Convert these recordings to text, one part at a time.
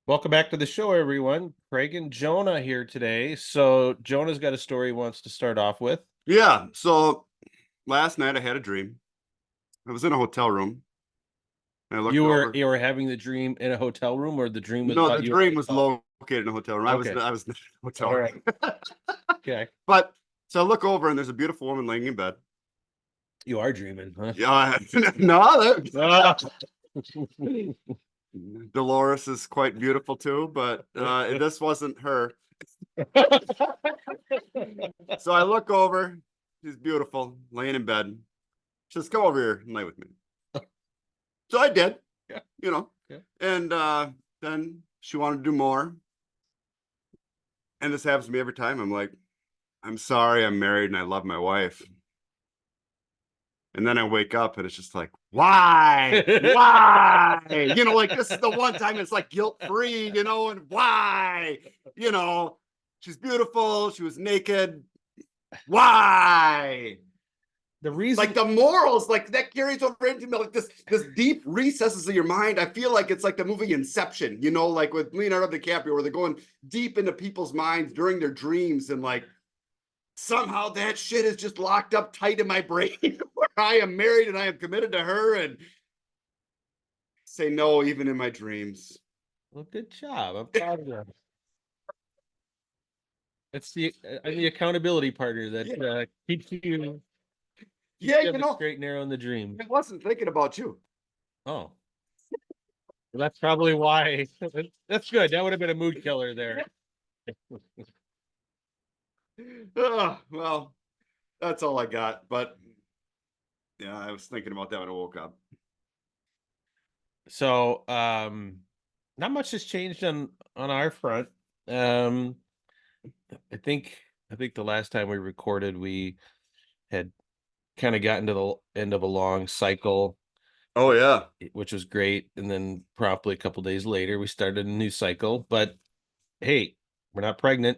Welcome back to the show, everyone. Craig and Jonah here today. So Jonah's got a story he wants to start off with. Yeah. So last night I had a dream. I was in a hotel room and I looked You were over. you were having the dream in a hotel room, or the dream was No, about the you in a dream was hotel? located in a hotel room. Okay. I was in a hotel All room. right. Okay. But so I look over and there's a beautiful woman laying in bed. You are dreaming, huh? Yeah, no, Ah. Dolores is quite beautiful too, but this wasn't her. So I look over. She's beautiful, laying in bed. She says, "Come over here and lay with me." So I did, Yeah. you know, Yeah. and then she wanted to do more. And this happens to me every time. I'm like, I'm sorry, I'm married and I love my wife. And then I wake up and it's just like, why? Why? Like this is the one time it's like guilt free, and why? She's beautiful. She was naked. Why? The reason Like the morals, like that carries over into like this deep recesses of your mind. I feel like it's like the movie Inception, like with Leonardo DiCaprio, where they're going deep into people's minds during their dreams, and like somehow that shit is just locked up tight in my brain where I am married and I am committed to her and say no even in my dreams. well, good job. I'm proud of you. It's the accountability partner that Yeah, keeps yeah, you on the straight and narrow in the dream. I wasn't thinking about you. Oh, well, that's probably why. That's good. That would have been a mood killer there. Well, that's all I got. But yeah, I was thinking about that when I woke up. So, not much has changed on our front. Um, I think I think the last time we recorded, we had kind of gotten to the end of a long cycle, Oh yeah. which was great. And then promptly a couple days later, we started a new cycle. But hey, we're not pregnant.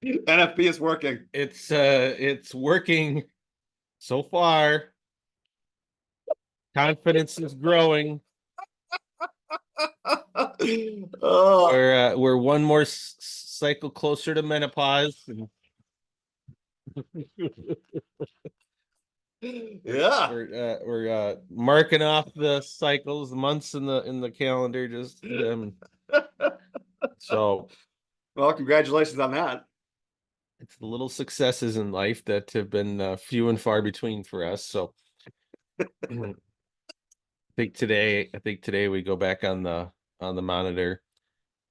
NFP is working. It's working so far. Confidence is growing. Oh, We're one more cycle closer to menopause. yeah. We're marking off the cycles, the months in the calendar. Just so Well, congratulations on that. it's the little successes in life that have been few and far between for us. So I think today we go back on the monitor.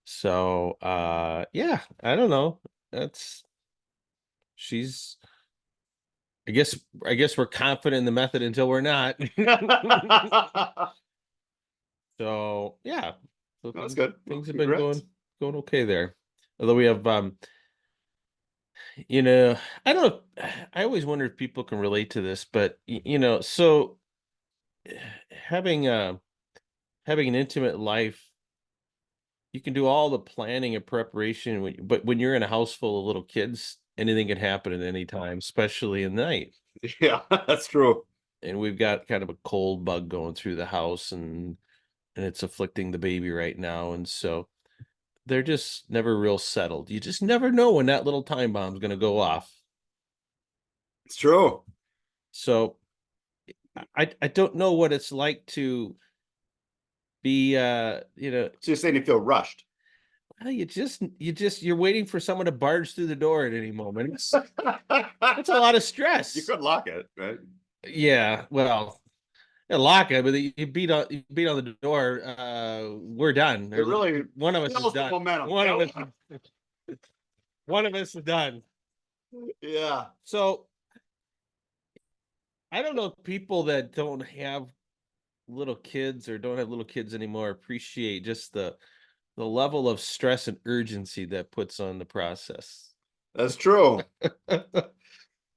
So yeah, I don't know. That's she's I guess we're confident in the method until we're not. So yeah. So That's things good. Well, things have been going congrats. going okay there. Although we have you know, I don't know. I always wonder if people can relate to this, but so having having an intimate life, you can do all the planning and preparation, but when you're in a house full of little kids, anything can happen at any time, especially in the night. Yeah, that's true. And we've got kind of a cold bug going through the house, and it's afflicting the baby right now, and so they're just never real settled. You just never know when that little time bomb's going to go off. It's true. So I don't know what it's like to be So you're saying you feel rushed? well, you're waiting for someone to barge through the door at any moment. It's a lot of You stress. could lock it, right? Yeah, well, lock it, but you beat on the door. We're done. It really One of us is kills the done. momentum. One of us is done. Yeah. So I don't know if people that don't have little kids or don't have little kids anymore appreciate just the level of stress and urgency that puts on the process. That's true.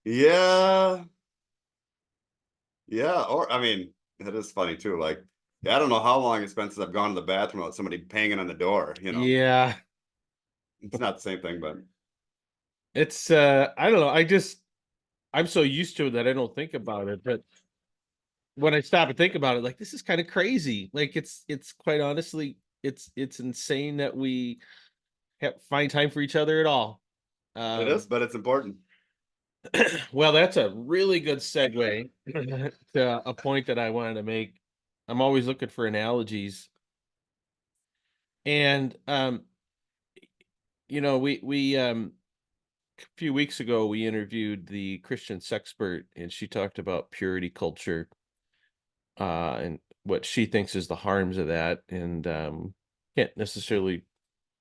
Yeah. Yeah. Or I mean, that is funny too. Like, yeah, I don't know how long it's been since I've gone to the bathroom without somebody banging on the door. Yeah, It's not the same thing, but it's I don't know. I'm so used to it that I don't think about it, but when I stop and think about it, like this is kind of crazy. Like it's quite honestly it's insane that we find time for each other at all. It is, but it's important. Well, that's a really good segue to a point that I wanted to make. I'm always looking for analogies, and a few weeks ago we interviewed the Christian sexpert, and she talked about purity culture, and what she thinks is the harms of that, and can't necessarily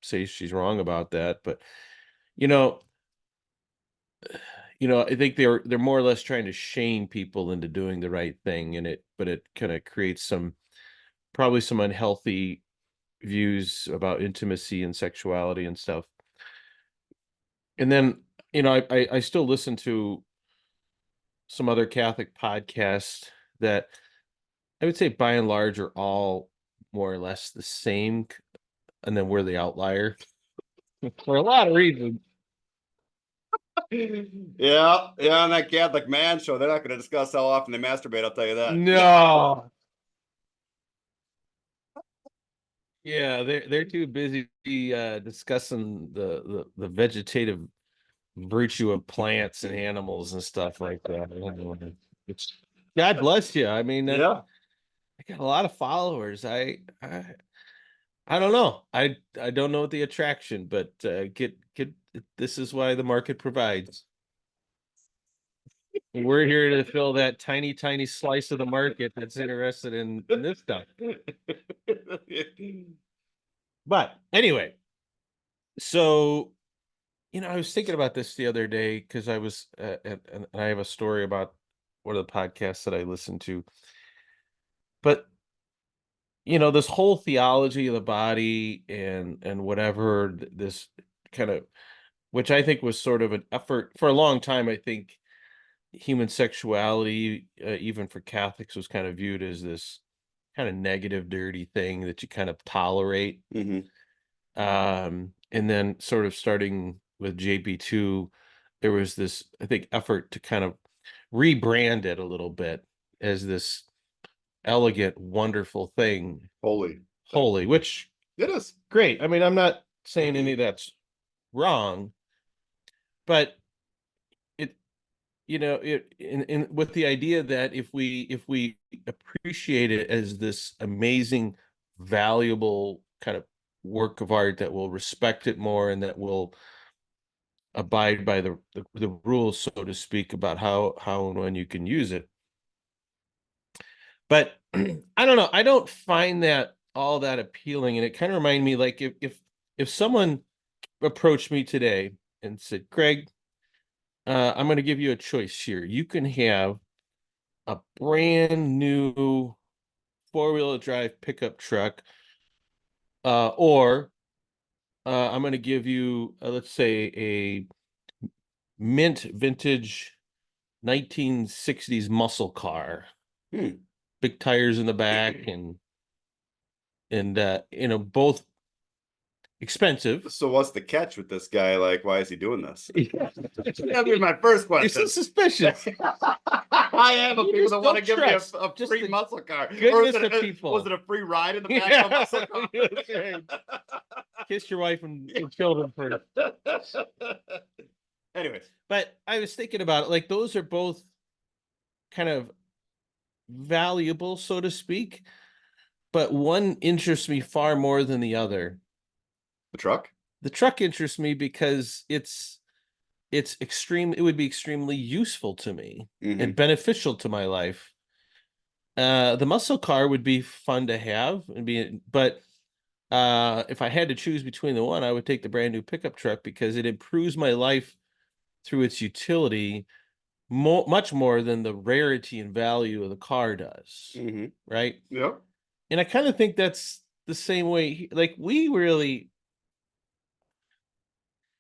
say she's wrong about that, but you know, I think they're more or less trying to shame people into doing the right thing, and it kind of creates probably some unhealthy views about intimacy and sexuality and stuff. And then, I still listen to some other Catholic podcasts that I would say by and large are all more or less the same, and then we're the outlier for a lot of reasons. Yeah, on that Catholic Man show, they're not going to discuss how often they masturbate. I'll tell you that. No. Yeah, they're too busy discussing the vegetative virtue of plants and animals and stuff like that. It's, God bless you. I mean, Yeah. I got a lot of followers. I don't know. I don't know the attraction, but get this is why the market provides. We're here to fill that tiny, tiny slice of the market that's interested in this stuff. But anyway, so I was thinking about this the other day because I was, and I have a story about one of the podcasts that I listened to. But this whole theology of the body and whatever this kind of, which I think was sort of an effort for a long time. I think human sexuality, even for Catholics, was kind of viewed as this kind of negative, dirty thing that you kind of tolerate. Mm-hmm. And then sort of starting with JP2, there was this, I think, effort to kind of rebrand it a little bit as this elegant, wonderful thing, holy, which It is great. I mean, I'm not saying any of that's wrong, but it, with the idea that if we appreciate it as this amazing, valuable kind of work of art, that will respect it more and that will abide by the rules, so to speak, about how and when you can use it. But I don't know. I don't find that all that appealing, and it kind of reminded me, like, if someone approached me today and said, "Craig, I'm going to give you a choice here. You can have a brand new four-wheel drive pickup truck, or I'm going to give you, let's say, a mint vintage 1960s muscle car, Hmm. big tires in the back, and both expensive." So what's the catch with this guy? Like, why is he doing this? Yeah. That'd be my first question. It's suspicious. I have a people that want to give me a free muscle car. Or Goodness of people. Was it a free ride in the back of a muscle car? Kiss your wife and children first. Anyways. But I was thinking about it, like, those are both kind of valuable, so to speak, but one interests me far more than the other. The truck? The truck interests me because it would be extremely useful to me and beneficial to my life. The muscle car would be fun to have but if I had to choose between the one, I would take the brand new pickup truck because it improves my life through its utility much more than the rarity and value of the car does. Right? Yeah. And I kind of think that's the same way. Like, we really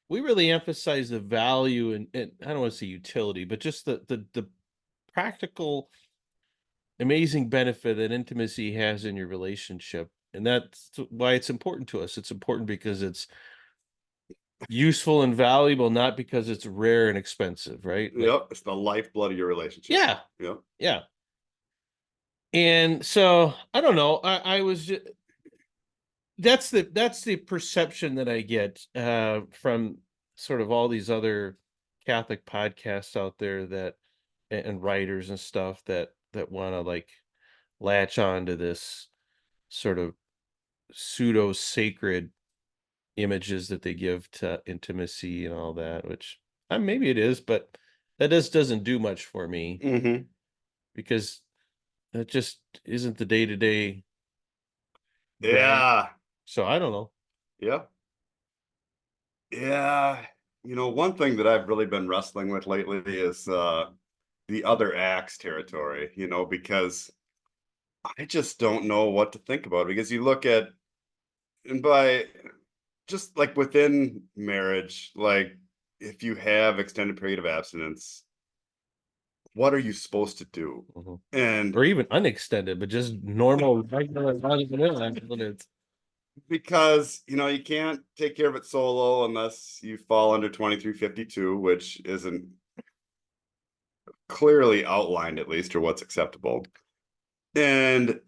emphasize the value and I don't want to say utility, but just the practical, amazing benefit that intimacy has in your relationship. And that's why it's important to us. It's important because it's useful and valuable, not because it's rare and expensive, right? Yep. It's the lifeblood of your relationship. Yeah. Yep. Yeah. And so I don't know. I was just, that's the perception that I get from sort of all these other Catholic podcasts out there that and writers and stuff that want to like latch on to this sort of pseudo sacred images that they give to intimacy and all that, which maybe it is, but that just doesn't do much for me Hmm. because that just isn't the day to day bag. Yeah. So I don't know. Yeah. Yeah. One thing that I've really been wrestling with lately is the other acts territory, because I just don't know what to think about, because you look at, and by just like within marriage, like if you have extended period of abstinence, what are you supposed to do? Mhm. And Or even unextended, but just normal, regular run-of-the-mill abstinence. because you can't take care of it solo unless you fall under 2352, which isn't clearly outlined, at least, or what's acceptable. And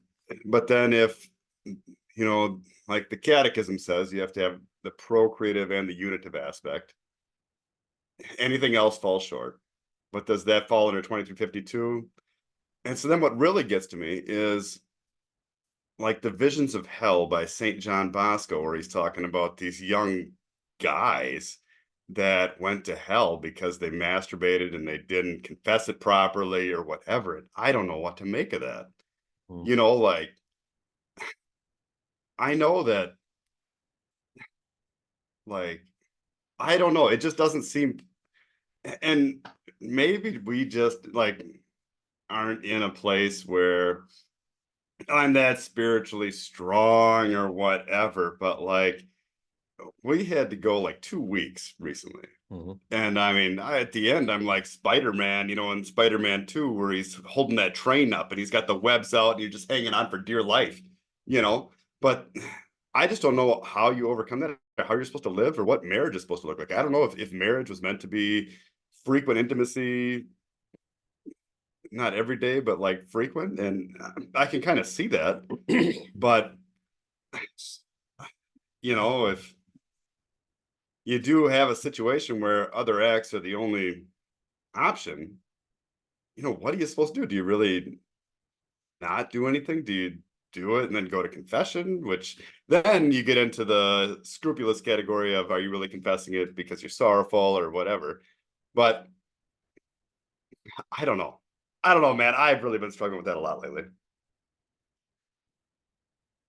but then if like the catechism says, you have to have the procreative and the unitive aspect. Anything else falls short. But does that fall under 2352? And so then what really gets to me is like the Visions of Hell by St. John Bosco, where he's talking about these young guys that went to hell because they masturbated and they didn't confess it properly or whatever. I don't know what to make of that. Mm. Like I know that, like, I don't know. It just doesn't seem, and maybe we just like aren't in a place where I'm that spiritually strong or whatever, but like we had to go like 2 weeks recently. Mhm. And I mean, at the end, I'm like Spider-Man, in Spider-Man 2, where he's holding that train up and he's got the webs out and you're just hanging on for dear life, you know? But I just don't know how you overcome that, or how you're supposed to live, or what marriage is supposed to look like. I don't know if marriage was meant to be frequent intimacy, not every day, but like frequent. And I can kind of see that. But, if you do have a situation where other acts are the only option, what are you supposed to do? Do you really not do anything? Do you do it and then go to confession? Which then you get into the scrupulous category of, are you really confessing it because you're sorrowful or whatever? But I don't know. I don't know, man. I've really been struggling with that a lot lately.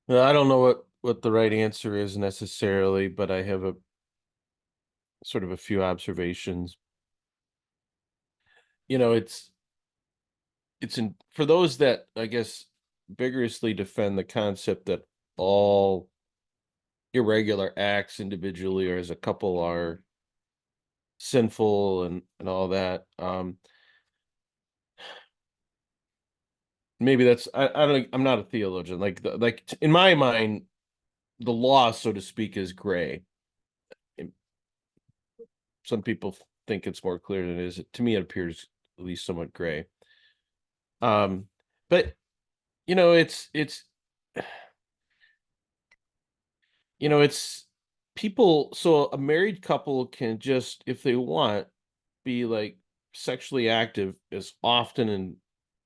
Well, I don't know what the right answer is necessarily, but I have a sort of a few observations. It's in for those that I guess vigorously defend the concept that all irregular acts individually or as a couple are sinful and all that. Maybe that's I don't I'm not a theologian. In my mind, the law, so to speak, is gray. And some people think it's more clear than it is. To me, it appears at least somewhat gray. Um, but it's it's people. So a married couple can just, if they want, be like sexually active as often and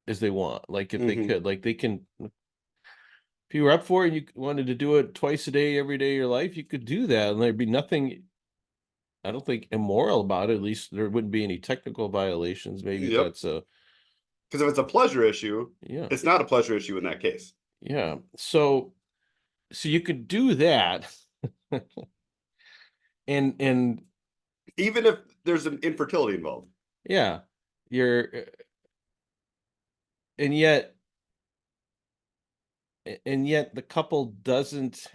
as they want. Like if they Mm-hmm. could, like they can. If you were up for it and you wanted to do it twice a day, every day of your life, you could do that, and there'd be nothing, I don't think, immoral about it. At least there wouldn't be any technical violations. Maybe Yep. that's a Because if it's a pleasure issue, yeah, it's not a pleasure issue in that case. yeah. So you could do that, and Even if there's an infertility involved. yeah, you're and yet and yet the couple doesn't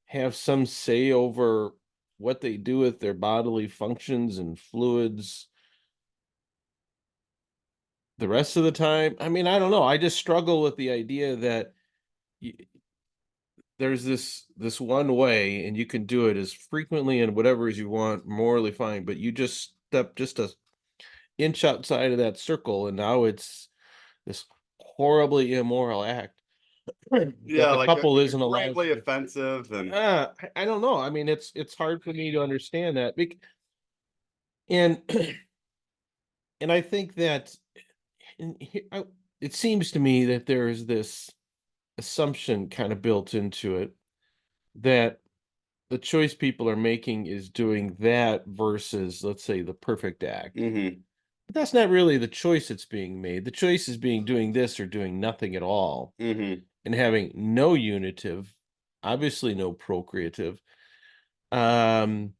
have some say over what they do with their bodily functions and fluids the rest of the time. I mean, I don't know. I just struggle with the idea that y there's this one way and you can do it as frequently and whatever as you want, morally fine, but you just step just a inch outside of that circle and now it's this horribly immoral act. Yeah, that the like couple isn't allowed gravely to. offensive and I don't know. I mean, it's hard for me to understand that. And and I think that it seems to me that there is this assumption kind of built into it that the choice people are making is doing that versus, let's say, the perfect act. mhm, But that's not really the choice that's being made. The choice is being doing this or doing nothing at all, mhm, and having no unitive, obviously no procreative. Um,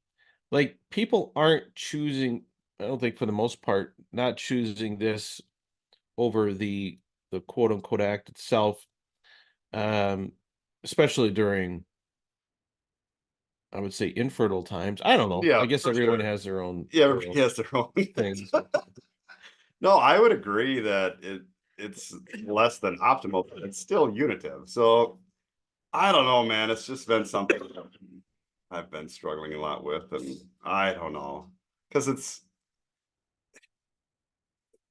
like people aren't choosing, I don't think for the most part, not choosing this over the quote unquote act itself. Um, especially during, I would say, infertile times. I don't know. yeah, I guess for everyone sure. has Yeah, their everybody own has their own. things. No, I would agree that it's less than optimal, but it's still unitive. So I don't know, man. It's just been something that I've been struggling a lot with, and I don't know because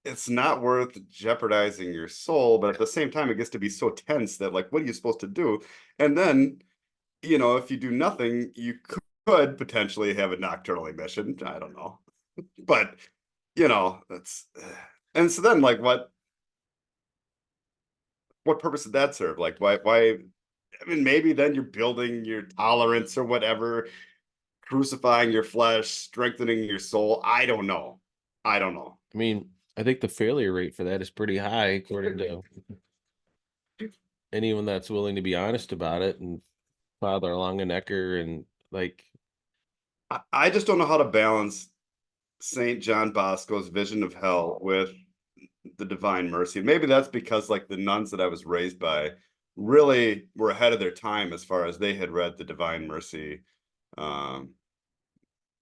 it's not worth jeopardizing your soul, but at the same time, it gets to be so tense that like, what are you supposed to do? And then, if you do nothing, you could potentially have a nocturnal emission. I don't know, but that's and so then like what purpose did that serve? Like why I mean maybe then you're building your tolerance or whatever, crucifying your flesh, strengthening your soul. I don't know. I don't know. I mean, I think the failure rate for that is pretty high, according to anyone that's willing to be honest about it. And Father Longenecker and like, I just don't know how to balance Saint John Bosco's vision of hell with the divine mercy. Maybe that's because like the nuns that I was raised by really were ahead of their time as far as they had read the divine mercy, um,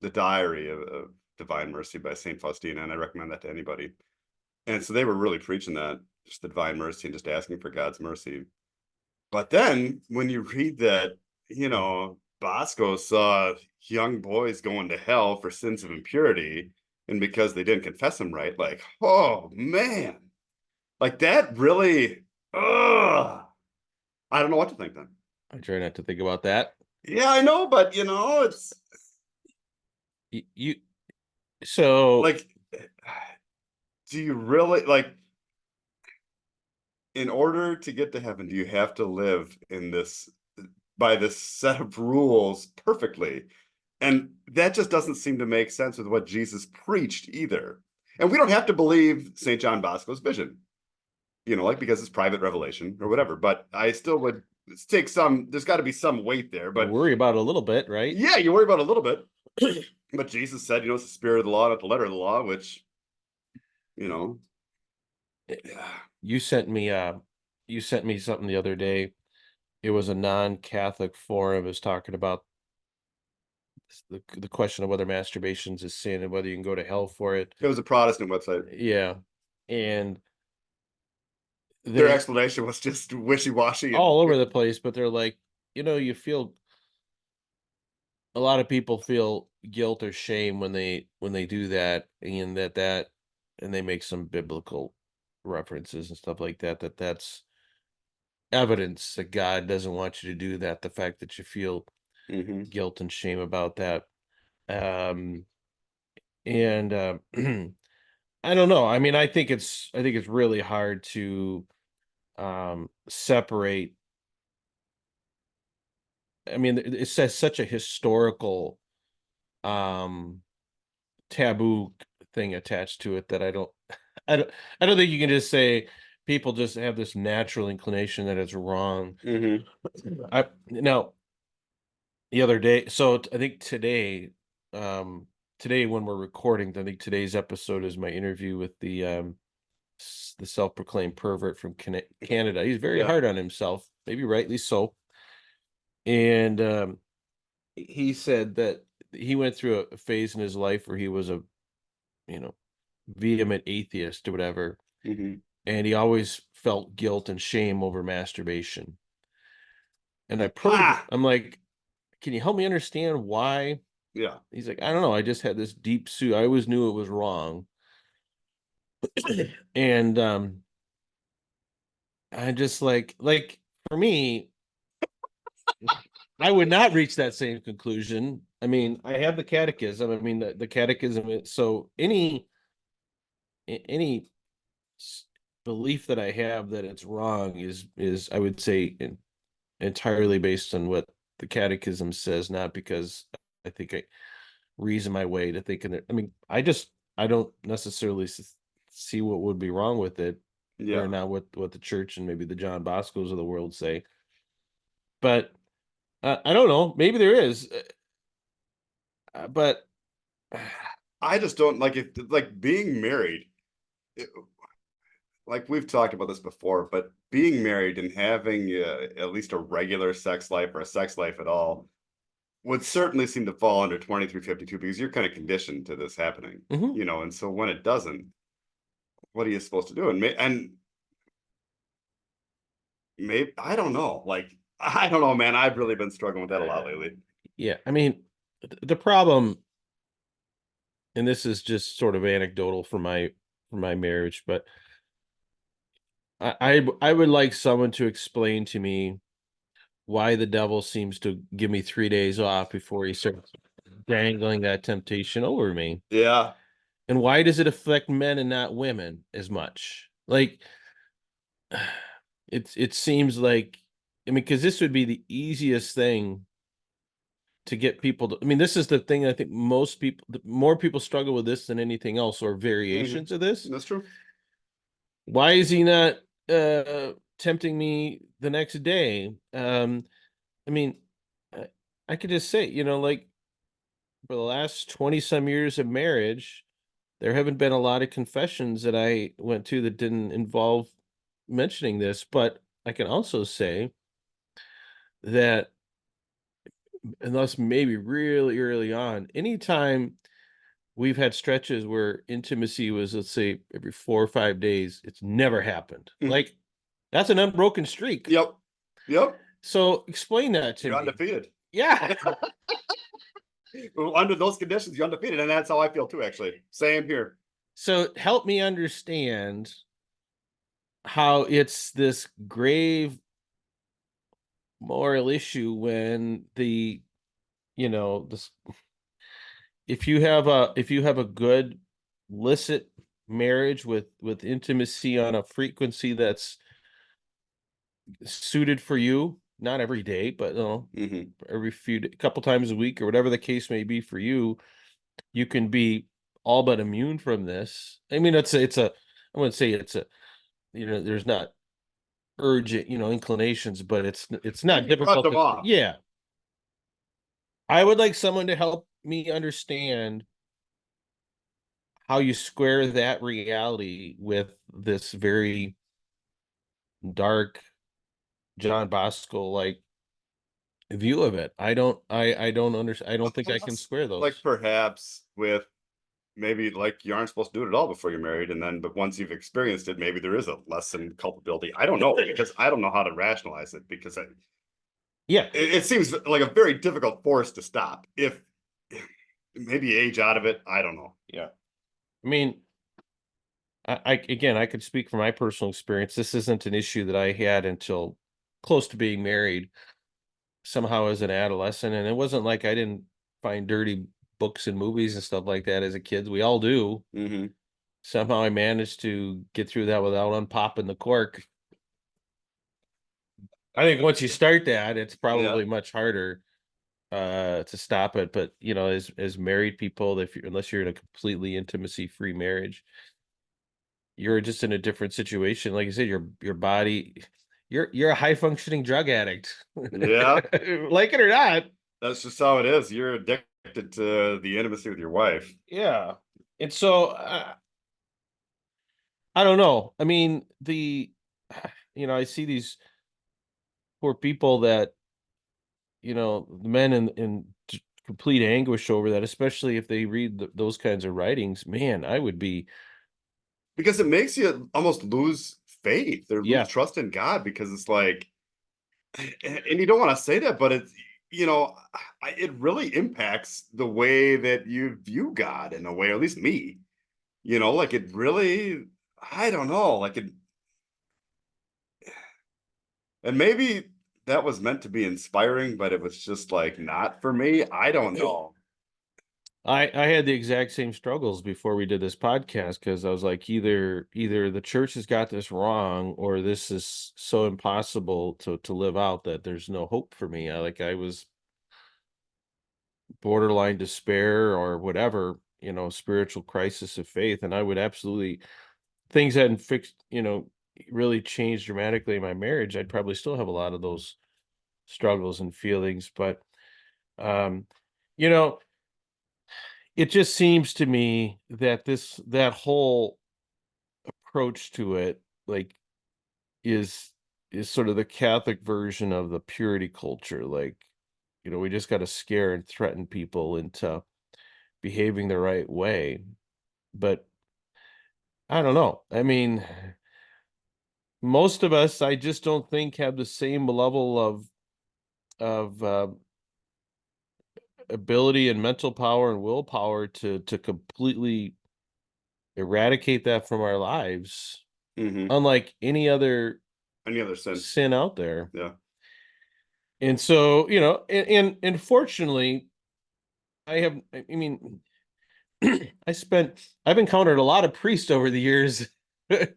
the diary of divine mercy by Saint Faustina, and I recommend that to anybody. And so they were really preaching that, just the divine mercy and just asking for God's mercy. But then when you read that, Bosco saw young boys going to hell for sins of impurity and because they didn't confess them right, like, oh man, like that really, ugh, I don't know what to think then. I try not to think about that. Yeah, I know, but it's You so like, do you really like in order to get to heaven, do you have to live in this by this set of rules perfectly? And that just doesn't seem to make sense with what Jesus preached either. And we don't have to believe St. John Bosco's vision, like because it's private revelation or whatever. But I still would take there's got to be some weight there. you But worry about it a little bit, right? yeah, you worry about it a little bit. But Jesus said, it's the spirit of the law, not the letter of the law, which, you know, yeah. You sent me something the other day. It was a non-Catholic forum. It was talking about the question of whether masturbation's a sin and whether you can go to hell for it. It was a Protestant website. Yeah. And Their they explanation was just wishy-washy. all over the place, but they're like, you feel a lot of people feel guilt or shame when they do that, and and they make some biblical references and stuff like that, that's evidence that God doesn't want you to do that. The fact that you feel Hmm. guilt and shame about that. Um and I don't know. I mean, I think it's really hard to separate. I mean, it says such a historical um taboo thing attached to it that I don't I don't think you can just say people just have this natural inclination that it's wrong. Hmm. I now the other day, so I think today when we're recording, I think today's episode is my interview with the self-proclaimed pervert from Canada. He's very Yeah. hard on himself, maybe rightly so. And he said that he went through a phase in his life where he was a, you know, vehement atheist or whatever, Hmm. and he always felt guilt and shame over masturbation. And I probed Ah. I'm like, "Can you help me understand why?" Yeah. He's like, "I don't know. I just had this deep suit. I always knew it was wrong." And I just like for me, I would not reach that same conclusion. I mean, I have the catechism. I mean, the catechism is so any belief that I have that it's wrong is I would say entirely based on what the catechism says, not because I think I reason my way to thinking that. I mean, I don't necessarily see what would be wrong with it, or Yeah. not what the church and maybe the John Boscos of the world say. But I don't know. Maybe there is, but I just don't like it. Like being married, it- like we've talked about this before, but being married and having at least a regular sex life or a sex life at all would certainly seem to fall under 2352 because you're kind of conditioned to this happening, mhm. you know. And so when it doesn't, what are you supposed to do? And maybe I don't know. Like I don't know, man. I've really been struggling with that a lot lately. Yeah. I mean, the problem, and this is just sort of anecdotal for my marriage, but I would like someone to explain to me why the devil seems to give me 3 days off before he starts dangling that temptation over me. Yeah. And why does it affect men and not women as much? Like it seems like, I mean, because this would be the easiest thing to get people to. I mean, this is the thing I think most people, more people struggle with this than anything else, or Mhm. variations of this. That's true. Why is he not tempting me the next day? I mean, I, I could just say, like for the last 20 some years of marriage, there haven't been a lot of confessions that I went to that didn't involve mentioning this, but I can also say that unless maybe really early on, anytime we've had stretches where intimacy was, let's say, every 4 or 5 days, it's never happened. Mhm. Like that's an unbroken streak. Yep. Yep. So explain that to You're me. undefeated. Yeah. Under those conditions, you're undefeated, and that's how I feel too. Actually, same here. So help me understand how it's this grave moral issue when this, if you have a good licit marriage with intimacy on a frequency that's suited for you, not every day, but Hmm. every couple times a week or whatever the case may be for you, you can be all but immune from this. I mean, I wouldn't say it's a, there's not urgent, inclinations, but it's You not can brush difficult them to, off yeah. I would like someone to help me understand how you square that reality with this very dark John Bosco like view of it. I don't understand. I don't think I can unless, square like those. perhaps with maybe like you aren't supposed to do it at all before you're married, and then but once you've experienced it, maybe there is a lesson culpability. I don't know because I don't know how to rationalize it because Yeah. it seems like a very difficult force to stop. If maybe age out of it, I don't know. Yeah. I mean, again, I could speak from my personal experience. This isn't an issue that I had until close to being married, somehow as an adolescent. And it wasn't like I didn't find dirty books and movies and stuff like that as a kid. We all do. Hmm. Somehow I managed to get through that without unpopping the cork. I think once you start that, it's Yeah. probably much harder to stop it. But as married people, unless you're in a completely intimacy free marriage, you're just in a different situation. Like I said, your body, you're a high functioning drug addict, Yeah. like it or not. That's just how it is. You're addicted to the intimacy with your wife. Yeah. And so I don't know. I mean, I see these poor people that, the men in complete anguish over that, especially if they read those kinds of writings. Man, I would be, Because it makes you almost lose faith or lose yeah, trust in God because it's like, and you don't want to say that, but it's, you know, it really impacts the way that you view God in a way, or at least me, like it really, I don't know, like And maybe that was meant to be inspiring, but it was just like not for me. I don't know. I had the exact same struggles before we did this podcast because I was like, either the church has got this wrong or this is so impossible to live out that there's no hope for me. I was borderline despair or whatever, spiritual crisis of faith. And I would absolutely, things hadn't fixed, really changed dramatically in my marriage. I'd probably still have a lot of those struggles and feelings. But, um, you know, it just seems to me that that whole approach to it, like, is is sort of the Catholic version of the purity culture. Like, we just got to scare and threaten people into behaving the right way. But I don't know. I mean, most of us, I just don't think have the same level of ability and mental power and willpower to completely eradicate that from our lives, Hmm. unlike any other Any other sin? sin out there. Yeah. And so, and fortunately, I mean, I've encountered a lot of priests over the years with,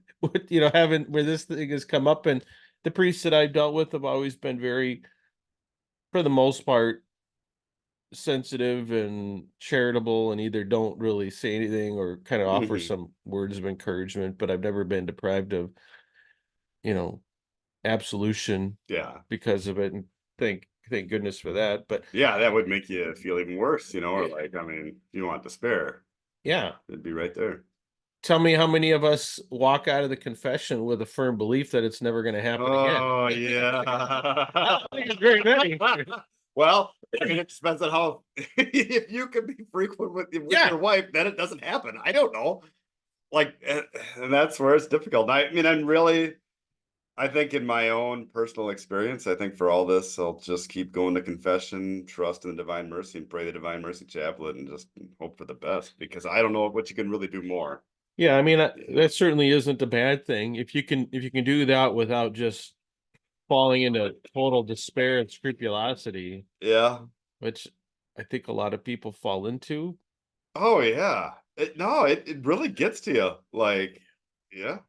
having where this thing has come up, and the priests that I've dealt with have always been very, for the most part, sensitive and charitable, and either don't really say anything or kind of offer Hmm. some words of encouragement, but I've never been deprived of, you know, absolution Yeah. because of it. And thank goodness for that. But Yeah, that would make you feel even worse, or yeah, like, I mean, if you want despair, yeah. it'd be right there. Tell me how many of us walk out of the confession with a firm belief that it's never going to happen again. Oh, I yeah. don't think it's very many. Well, I mean, it depends on how, if you can be frequent with Yeah. your wife, then it doesn't happen. I don't know. Like, and that's where it's difficult. I mean, I think in my own personal experience, I think for all this, I'll just keep going to confession, trust in the divine mercy, and pray the divine mercy chaplet, and just hope for the best because I don't know what you can really do more. Yeah, I mean, that certainly isn't a bad thing. If you can do that without just falling into total despair and scrupulosity, Yeah. which I think a lot of people fall into. Oh, yeah. No, it really gets to you. Like, yeah.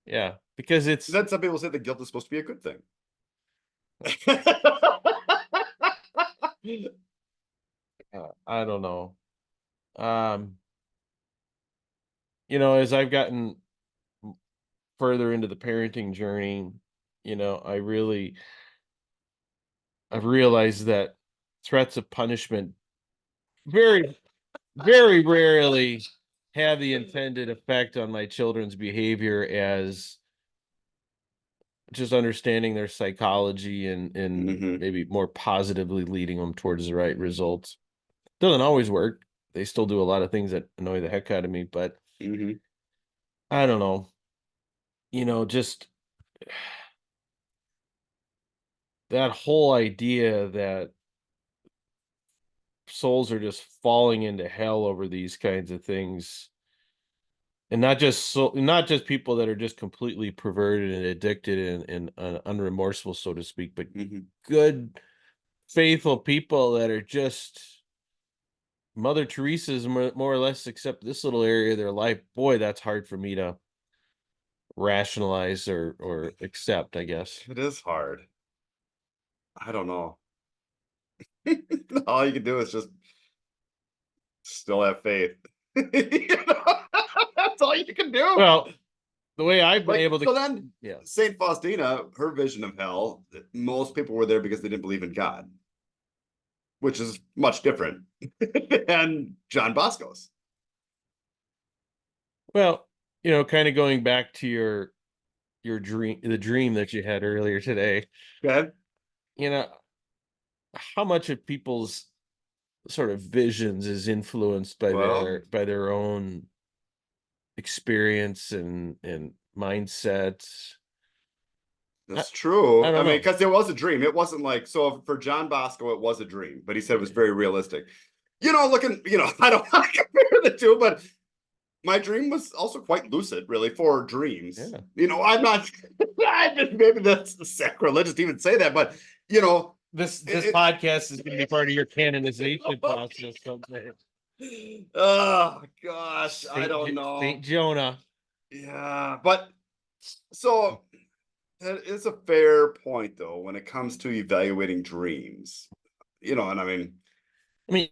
Yeah, because Then some people say the guilt is supposed to be a good thing. I don't know. Um, as I've gotten further into the parenting journey, I've realized that threats of punishment very, very rarely have the intended effect on my children's behavior as just understanding their psychology and Hmm. maybe more positively leading them towards the right results. Doesn't always work. They still do a lot of things that annoy the heck out of me, but Hmm. I don't know. Just that whole idea that souls are just falling into hell over these kinds of things, and not just people that are just completely perverted and addicted and unremorseful, so to speak, but Hmm. good faithful people that are just Mother Teresa's, more or less, except this little area of their life. Boy, that's hard for me to rationalize or accept, I guess. It is hard. I don't know. All you can do is just still have faith. That's all you can do. Well, the way I've been Like, able to, so then yeah. Saint Faustina, her vision of hell, most people were there because they didn't believe in God, which is much different than John Bosco's. Well, kind of going back to your dream, the dream that you had earlier today. Okay. You know, how much of people's sort of visions is influenced by Well, their own experience and mindsets. I, that's I true. I don't mean, know. because it was a dream. It wasn't like, so for John Bosco, it was a dream, but he said it was very realistic. Looking, I don't want to compare the two, but my dream was also quite lucid, really, for dreams. Yeah. I'm not, maybe that's sacrilegious to even say that, but, This podcast is going to be part of your canonization process someday. Oh gosh, I don't know. Saint Jonah. Yeah, but so that is a fair point though when it comes to evaluating dreams. And I mean, I mean,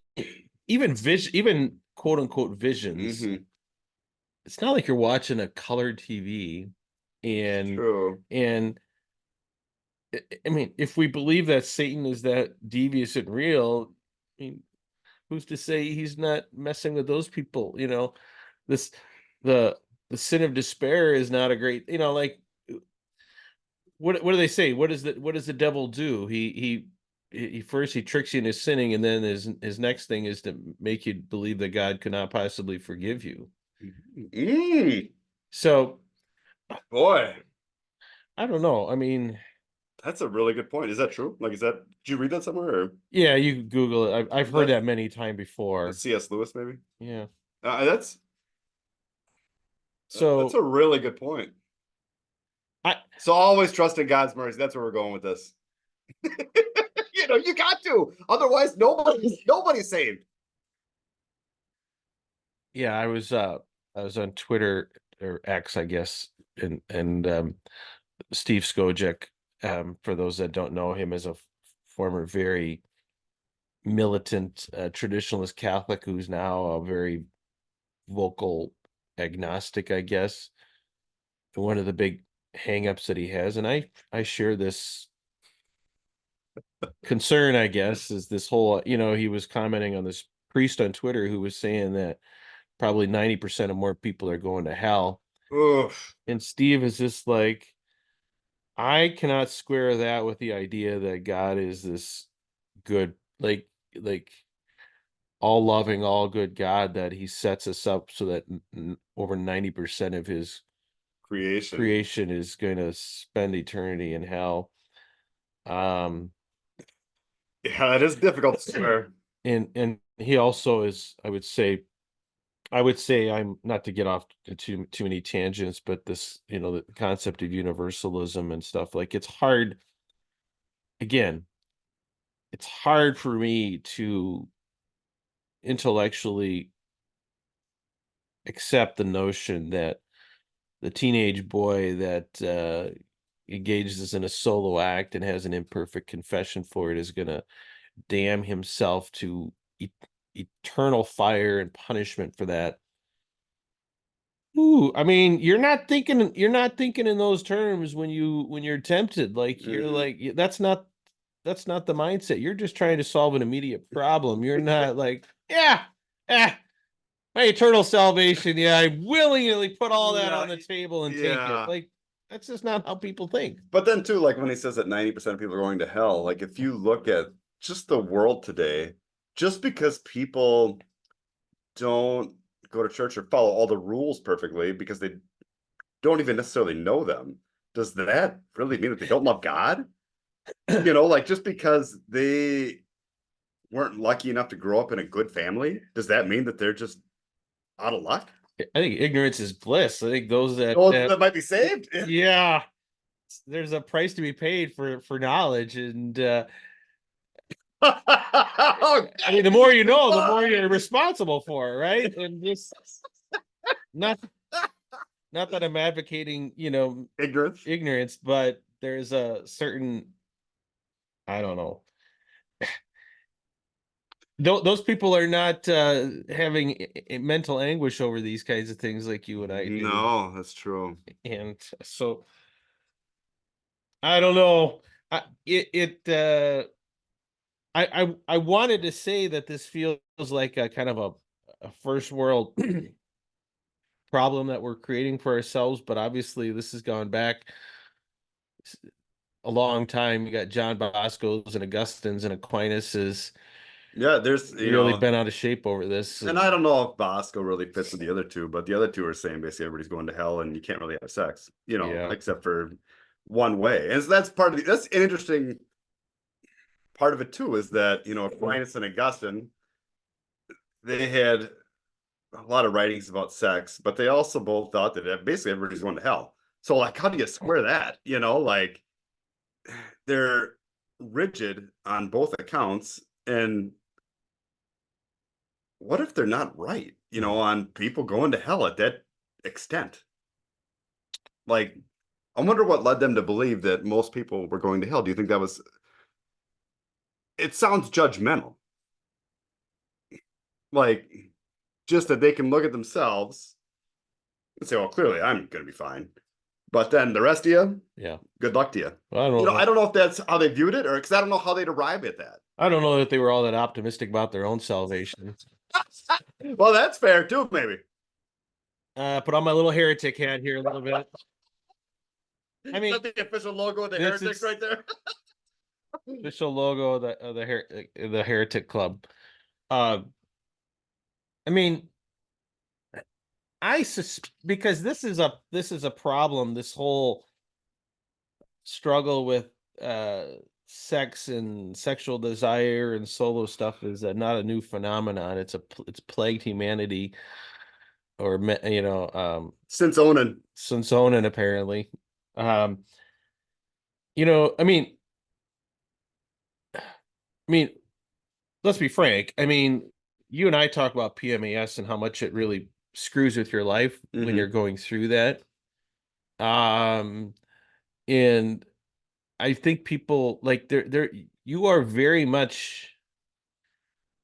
even quote unquote visions. mhm, It's not like you're watching a colored TV, and true. and I mean, if we believe that Satan is that devious and real, I mean, who's to say he's not messing with those people? This the the sin of despair is not a great, like what do they say? What does the devil do? He first he tricks you into sinning, and then his next thing is to make you believe that God could not possibly forgive you. Mm, So boy, I don't know. I mean, that's a really good point. Is that true? Like, did you read that somewhere, or yeah, you can Google it. I've heard that that many times before. C.S. Lewis maybe? Yeah. That's that's So a really good point. I So always trust in God's mercy. That's where we're going with this. You got to. Otherwise, nobody's saved. yeah, I was on Twitter or X, I guess, and Steve Skojec, for those that don't know him, is a former very militant traditionalist Catholic who's now a very vocal agnostic, I guess. One of the big hangups that he has, and I share this concern, I guess, is this whole, he was commenting on this priest on Twitter who was saying that probably 90% of more people are going to hell. Oof. And Steve is just like, I cannot square that with the idea that God is this good, like all loving, all good God, that he sets us up so that over 90% of his Creation. creation is going to spend eternity in hell. Um, Yeah, it is difficult to swear. and he also is, I would say I'm not to get off to too many tangents, but this, the concept of universalism and stuff, like it's hard, again, it's hard for me to intellectually accept the notion that the teenage boy that engages in a solo act and has an imperfect confession for it is going to damn himself to e- eternal fire and punishment for that. Ooh, I mean, you're not thinking in those terms when you're tempted. Like you're Mhm. like that's not the mindset. You're just trying to solve an immediate problem. You're not like, yeah, eh, my eternal salvation. Yeah, I willingly put all that Yeah, on the table and take it. yeah. Like that's just not how people think. But then too, like when he says that 90% of people are going to hell, like if you look at just the world today, just because people don't go to church or follow all the rules perfectly because they don't even necessarily know them, does that really mean that they don't love God? Like just because they weren't lucky enough to grow up in a good family, does that mean that they're just out of luck? I think ignorance is bliss. I think those that, Those that might be saved? yeah, there's a price to be paid for knowledge, and I mean, the more you know, the more you're responsible for, right? And just not not that I'm advocating, Ignorance. ignorance, but there's a certain, I don't know. Those people are not having mental anguish over these kinds of things like you and I do. No, that's true. And so I don't know. I wanted to say that this feels like a kind of a first world problem that we're creating for ourselves, but obviously this has gone back a long time. You got John Bosco's and Augustine's and Aquinas's Yeah, there's, really been out of shape over this. and I don't know if Bosco really fits with the other two, but the other two are saying basically everybody's going to hell and you can't really have sex, Yeah. except for one way. And so that's that's an interesting part of it too, is that, Aquinas and Augustine, they had a lot of writings about sex, but they also both thought that basically everybody's going to hell. So like, how do you square that? Like they're rigid on both accounts. And what if they're not right, on people going to hell at that extent? Like, I wonder what led them to believe that most people were going to hell. Do you think that was, it sounds judgmental, like just that they can look at themselves and say, well, clearly I'm going to be fine. But then the rest of you, Yeah. good luck to you. Well, I don't know. I don't know if that's how they viewed it, or because I don't know how they'd arrive at that. I don't know that they were all that optimistic about their own salvation. Well, that's fair too, maybe. Put on my little heretic hat here a little bit. I mean, is that the official logo of the this heretics is right there? official logo of the Heretic Club. Uh, I mean, because this is a problem. This whole struggle with sex and sexual desire and solo stuff is not a new phenomenon. It's plagued humanity, or Since Onan. since Onan apparently. Um, I mean, let's be frank. I mean, you and I talk about PMAS and how much it really screws with your life when you're going through that. Um, and I think people like you are very much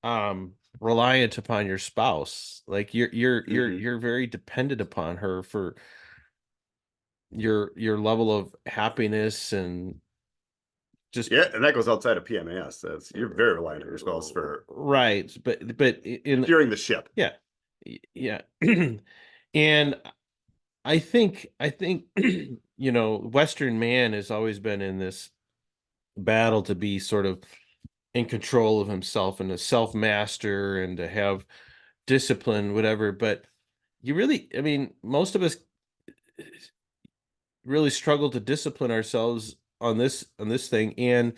reliant upon your spouse. Like you're very dependent upon her for your level of happiness and just Yeah, and that goes outside of PMAS. You're very reliant on your spouse for right. But in steering the ship. yeah. Yeah. And I think Western man has always been in this battle to be sort of in control of himself and to self-master and to have discipline, whatever. But I mean, most of us really struggle to discipline ourselves on this thing. And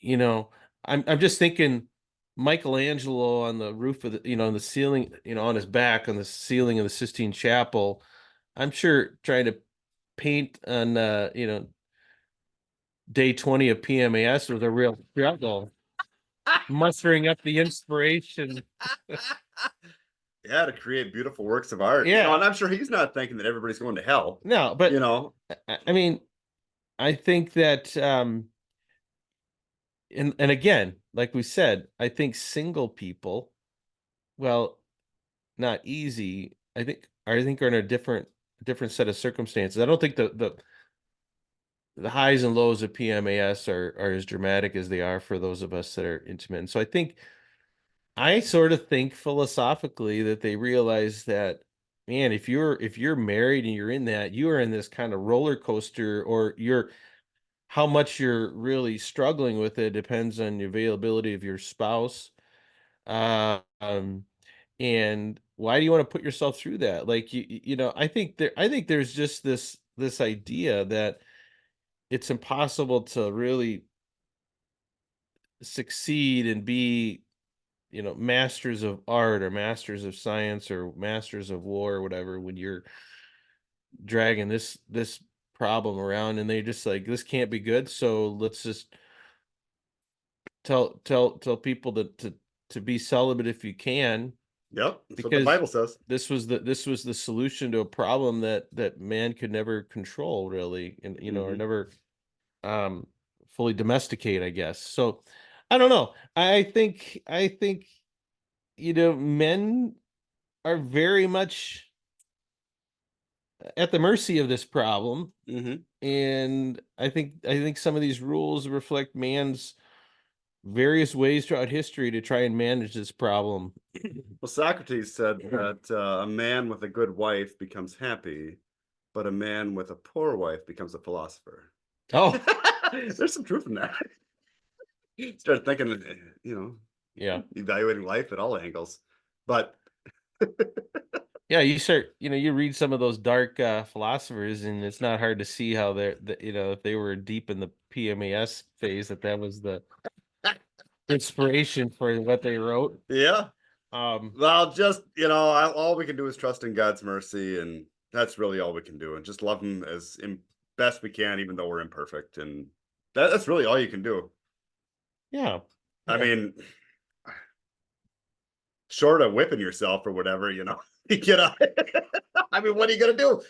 you know, I'm just thinking Michelangelo on the roof of on the ceiling, on his back on the ceiling of the Sistine Chapel. I'm sure trying to paint on day 20 of PMAS was a real struggle. Mustering up the inspiration. Yeah, to create beautiful works of art. Yeah. And I'm sure he's not thinking that everybody's going to hell. No, but I mean, I think that and again, like we said, I think single people, well, not easy. I think are in a different set of circumstances. I don't think the highs and lows of PMAS are as dramatic as they are for those of us that are intimate. And so I sort of think philosophically that they realize that, man, if you're married and you're in that, you are in this kind of roller coaster, or how much you're really struggling with it depends on the availability of your spouse. Uh, um, and why do you want to put yourself through that? Like I think there's just this idea that it's impossible to really succeed and be masters of art or masters of science or masters of war or whatever when you're dragging this problem around, and they just like, this can't be good, so let's just tell people to be celibate if you can, Yep, that's what the because Bible says. this was the solution to a problem that man could never control really, and or never um fully domesticate, I guess. So I don't know. I think men are very much at the mercy of this problem. And I think some of these rules reflect man's various ways throughout history to try and manage this problem. Well, Socrates said that a man with a good wife becomes happy, but a man with a poor wife becomes a philosopher. Oh, There's some truth in that. Start thinking, yeah. evaluating life at all angles. But Yeah, you read some of those dark philosophers, and it's not hard to see how if they were deep in the PMAS phase, that was the inspiration for what they wrote. yeah, Well, just all we can do is trust in God's mercy, and that's really all we can do, and just love Him as best we can, even though we're imperfect, and that's really all you can do. Yeah. I Yeah. mean, short of whipping yourself or whatever, you know. I mean, what are you gonna do?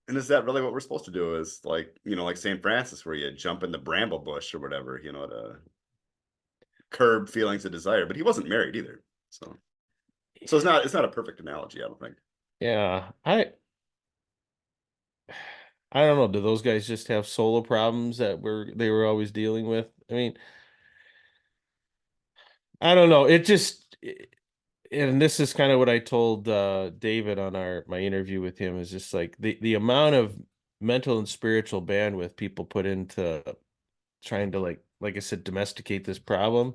And is that really what we're supposed to do? Is like St. Francis, where you jump in the bramble bush or whatever, to curb feelings of desire. But he wasn't married either, so it's not a perfect analogy, I don't think. Yeah. I don't know. Do those guys just have solo problems that they were always dealing with? I mean, I don't know. And this is kind of what I told David on my interview with him, is just like the amount of mental and spiritual bandwidth people put into trying to, like I said, domesticate this problem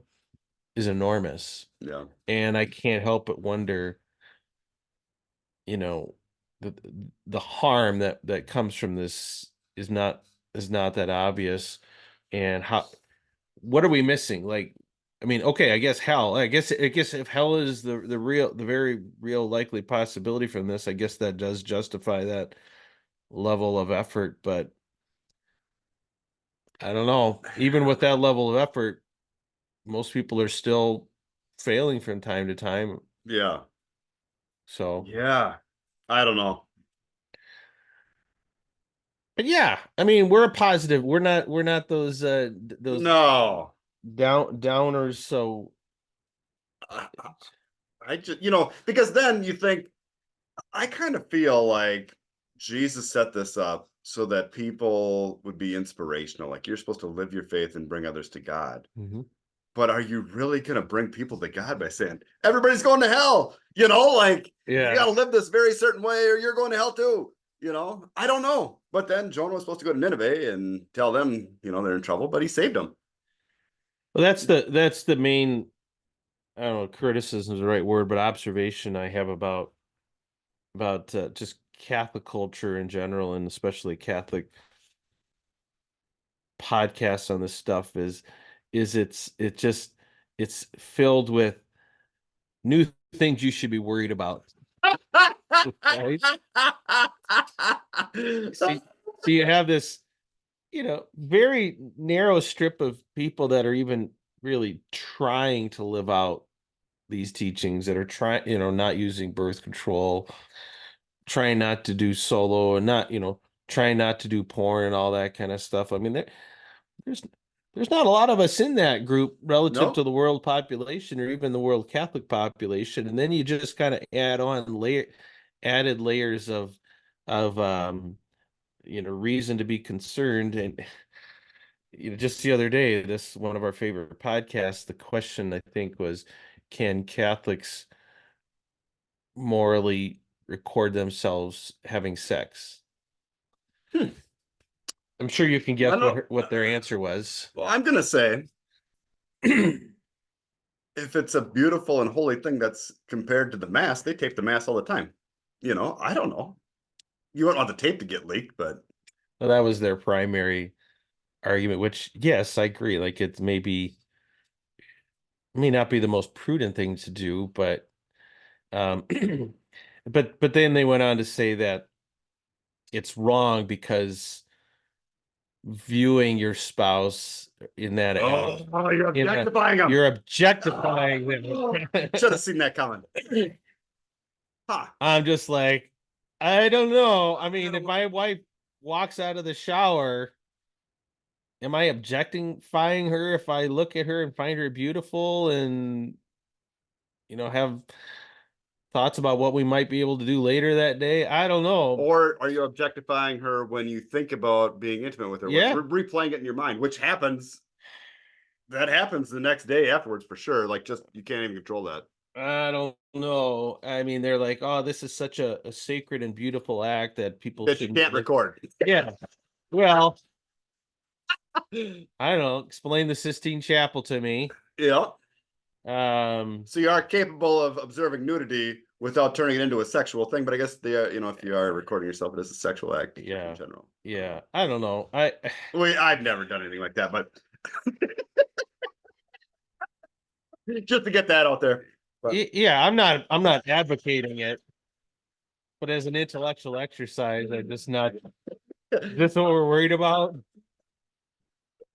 is enormous. Yeah. And I can't help but wonder, you know, the the harm that comes from this is not that obvious. And what are we missing? Like, I mean, okay, I guess hell. I guess if hell is the very real likely possibility from this, I guess that does justify that level of effort. But I don't know. Even with that level of effort, most people are still failing from time to time. Yeah. So, Yeah. I don't know. but yeah, I mean, we're a positive. We're not those No. downers. So, I, I just, because then you think, I kind of feel like Jesus set this up so that people would be inspirational. Like, you're supposed to live your faith and bring others to God. mhm. But are you really going to bring people to God by saying, everybody's going to hell? Like, you got Yeah. to live this very certain way or you're going to hell too. I don't know. But then Jonah was supposed to go to Nineveh and tell them, they're in trouble, but he saved them. Well, that's the main, I don't know, criticism is the right word, but observation I have about just Catholic culture in general, and especially Catholic podcasts on this stuff is it's filled with new things you should be worried about. Right? See, so you have this, very narrow strip of people that are even really trying to live out these teachings, that are trying, not using birth control, trying not to do solo, and not, trying not to do porn and all that kind of stuff. I mean, there's there's not a lot of us in that group relative to No. the world population or even the world Catholic population. And then you just kind of added layers of reason to be concerned. And just the other day, this one of our favorite podcasts, the question I think was, can Catholics morally record themselves having sex? Hmm. I'm sure you can I guess don't. what their answer was. Well, I'm gonna say, if it's a beautiful and holy thing that's compared to the mass, they tape the mass all the time. I don't know. You wouldn't want the tape to get leaked, but Well, that was their primary argument, which, yes, I agree. Like, it may not be the most prudent thing to do, but um but then they went on to say that it's wrong because viewing your spouse in that you're objectifying them. you're objectifying them. Should have seen that coming. Huh. I'm just like, I don't know. I mean, if my wife walks out of the shower, am I objectifying her if I look at her and find her beautiful and have thoughts about what we might be able to do later that day? I don't know. Or are you objectifying her when you think about being intimate with her? Yeah, Replaying it in your mind, which happens. That happens the next day afterwards for sure. Like, just you can't even control that. I don't know. I mean, they're like, oh, this is such a sacred and beautiful act that people That you shouldn't can't record. Yeah. Well, I don't know. Explain the Sistine Chapel to me. Yeah. Um, So you are capable of observing nudity without turning it into a sexual thing. But I guess if you are recording yourself, it is a sexual act in yeah, general. yeah. I don't know. I've never done anything like that, but just to get that out there. But Yeah, I'm not advocating it, but as an intellectual exercise, I just not this what we're worried about.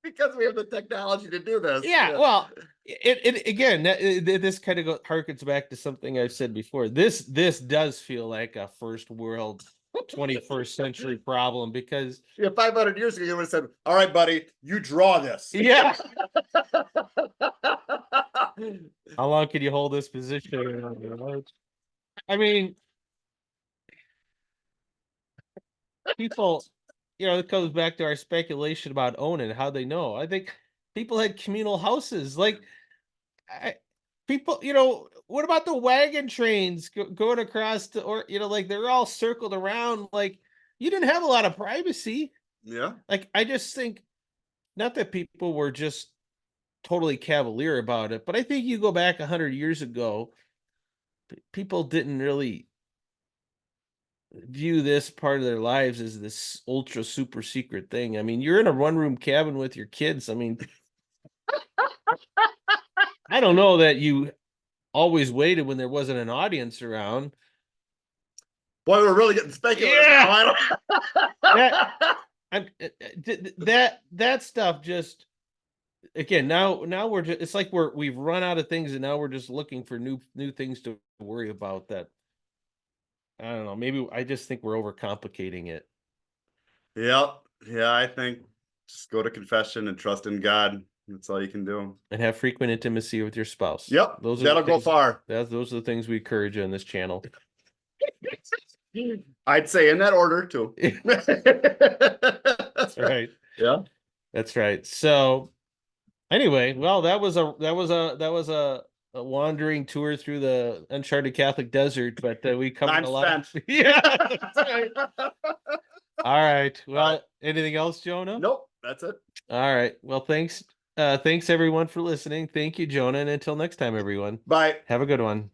because we have the technology to do this. Yeah, well, it again, this kind of harkens back to something I've said before. This does feel like a first world 21st century problem because Yeah, 500 years ago, you would have said, "All right, buddy, you draw this." yeah, how long can you hold this position? I mean, people, it comes back to our speculation about owning, how they know. I think people had communal houses. Like, I, people, what about the wagon trains going across to, or, like they're all circled around. Like, you didn't have a lot of privacy. Yeah. Like, I just think, not that people were just totally cavalier about it, but I think you go back 100 years ago, people didn't really view this part of their lives as this ultra super secret thing. I mean, you're in a one room cabin with your kids. I mean, I don't know that you always waited when there wasn't an audience around. Boy, we're really getting speculative Yeah, now. I that don't. that stuff just again now we're just it's like we've run out of things and now we're just looking for new things to worry about that I don't know, maybe I just think we're overcomplicating it. Yep. Yeah, I think just go to confession and trust in God. That's all you can do. And have frequent intimacy with your spouse. Yep. Those are the That'll go things far. those are the things we encourage you on this channel. I'd say in that order too. That's right. Yeah. That's right. So anyway, well, that was a wandering tour through the Uncharted Catholic Desert, but we covered Time a lot. spent. Yeah. That's right. All right. All Well, right. anything else, Jonah? Nope. That's it. All right. Well, thanks. Thanks everyone for listening. Thank you, Jonah. And until next time, everyone. Bye. Have a good one.